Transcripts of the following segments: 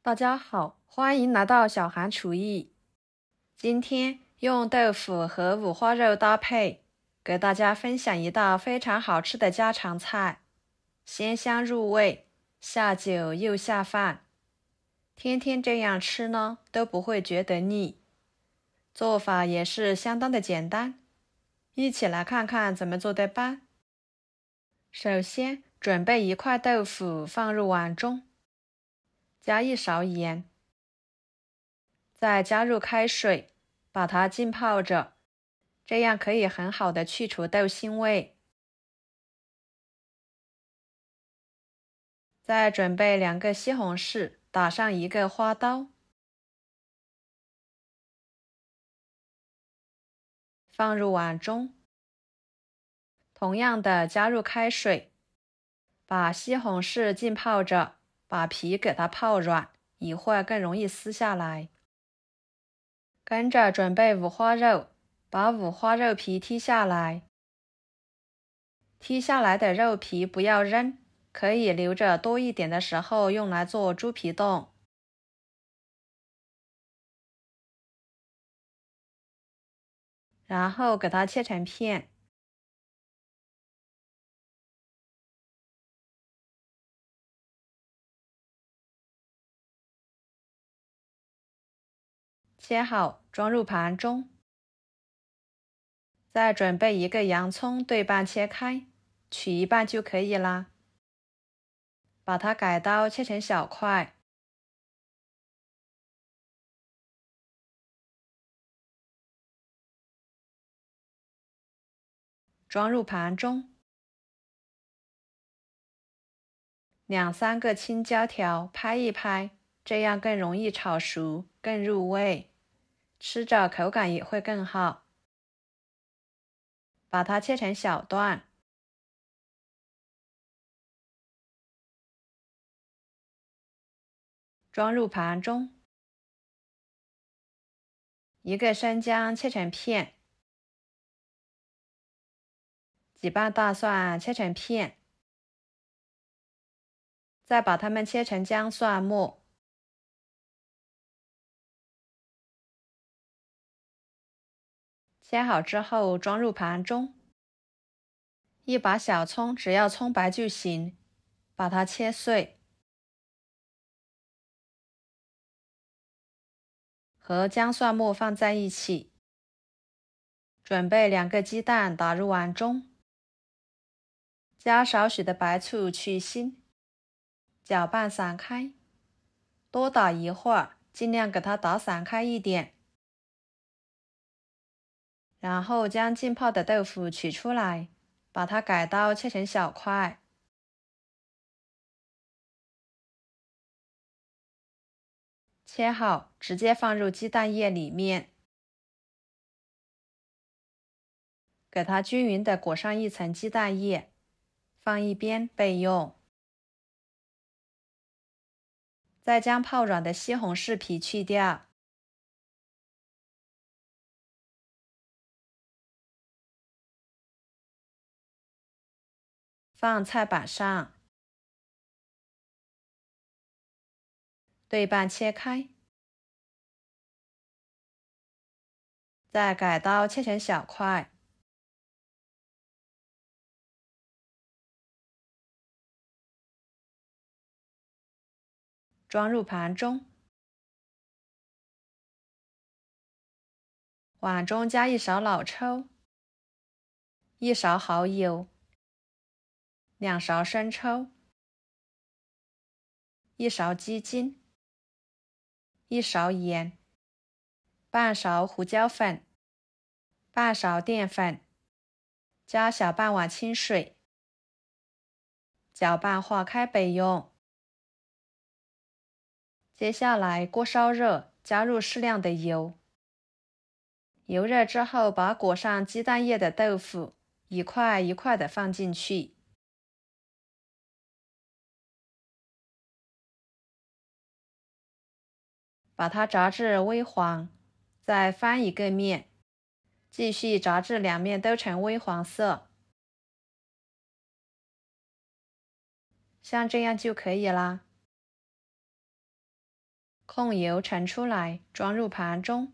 大家好，欢迎来到小韩厨艺。今天用豆腐和五花肉搭配，给大家分享一道非常好吃的家常菜，鲜香入味，下酒又下饭。天天这样吃呢，都不会觉得腻。做法也是相当的简单，一起来看看怎么做的吧。首先，准备一块豆腐放入碗中，加1勺盐，再加入开水，把它浸泡着，这样可以很好的去除豆腥味。再准备2个西红柿，打上1个花刀，放入碗中。同样的，加入开水，把西红柿浸泡着，把皮给它泡软，一会儿更容易撕下来。跟着准备五花肉，把五花肉皮剔下来。剔下来的肉皮不要扔，可以留着多一点的时候用来做猪皮冻。然后给它切成片。切好，装入盘中。再准备1个洋葱，对半切开，取一半就可以啦。把它改刀切成小块。装入盘中。2-3个青椒条，拍一拍，这样更容易炒熟，更入味，吃着口感也会更好。把它切成小段。装入盘中。1个生姜切成片。几瓣大蒜切成片。再把它们切成姜蒜末。切好之后装入盘中。1把小葱，只要葱白就行，把它切碎。和姜蒜末放在一起。准备2个鸡蛋，打入碗中。加少许的白醋去腥，搅拌散开，多打一会儿，尽量给它打散开一点。然后将浸泡的豆腐取出来，把它改刀切成小块。切好，直接放入鸡蛋液里面，给它均匀地裹上一层鸡蛋液，放一边备用。再将泡软的西红柿皮去掉，放菜板上，对半切开，再改刀切成小块。装入盘中。碗中加1勺老抽，1勺蚝油，2勺生抽，1勺鸡精，1勺盐，半勺胡椒粉，半勺淀粉，加小半碗清水，搅拌化开备用。接下来锅烧热，加入适量的油。油热之后，把裹上鸡蛋液的豆腐一块一块的放进去，把它炸至微黄，再翻一个面，继续炸至2面都呈微黄色，像这样就可以啦。控油盛出来，装入盘中。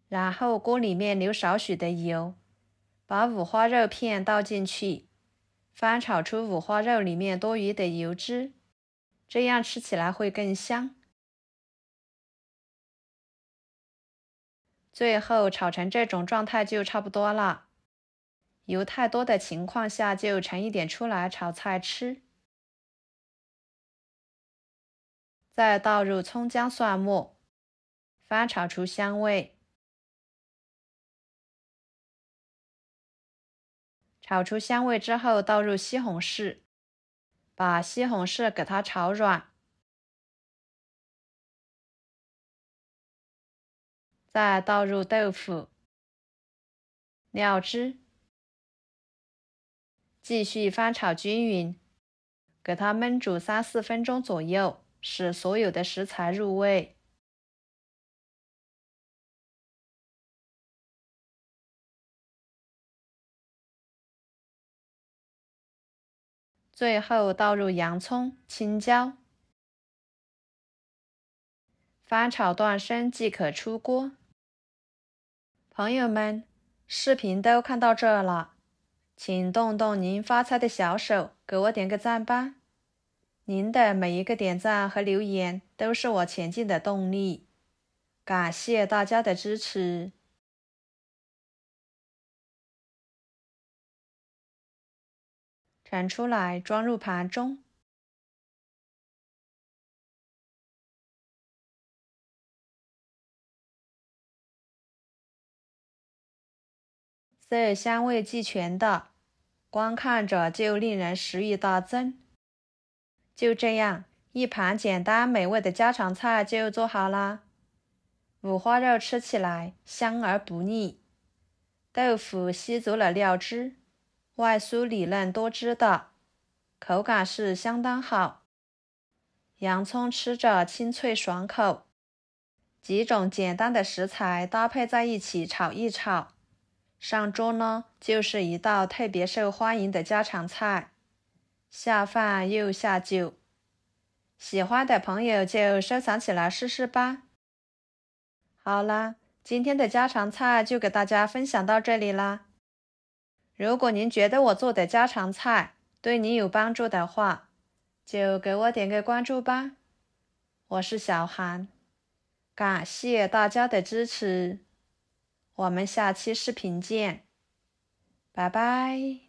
然后锅里面留少许的油，把五花肉片倒进去，翻炒出五花肉里面多余的油脂，这样吃起来会更香。最后炒成这种状态就差不多了。油太多的情况下就盛一点出来炒菜吃。再倒入葱姜蒜末，翻炒出香味。炒出香味之后，倒入西红柿，把西红柿给它炒软。再倒入豆腐、料汁，继续翻炒均匀，给它焖煮3-4分钟左右，使所有的食材入味。最后倒入洋葱、青椒，翻炒断生即可出锅。朋友们，视频都看到这了，请动动您发财的小手，给我点个赞吧。您的每一个点赞和留言都是我前进的动力，感谢大家的支持。盛出来，装入盘中。色香味俱全的，光看着就令人食欲大增。就这样，一盘简单美味的家常菜就做好啦。五花肉吃起来香而不腻，豆腐吸足了料汁，外酥里嫩多汁的，口感是相当好。洋葱吃着清脆爽口，几种简单的食材搭配在一起炒一炒，上桌呢就是一道特别受欢迎的家常菜，下饭又下酒。喜欢的朋友就收藏起来试试吧。好啦，今天的家常菜就给大家分享到这里啦。如果您觉得我做的家常菜对你有帮助的话，就给我点个关注吧。我是小韩，感谢大家的支持，我们下期视频见，拜拜。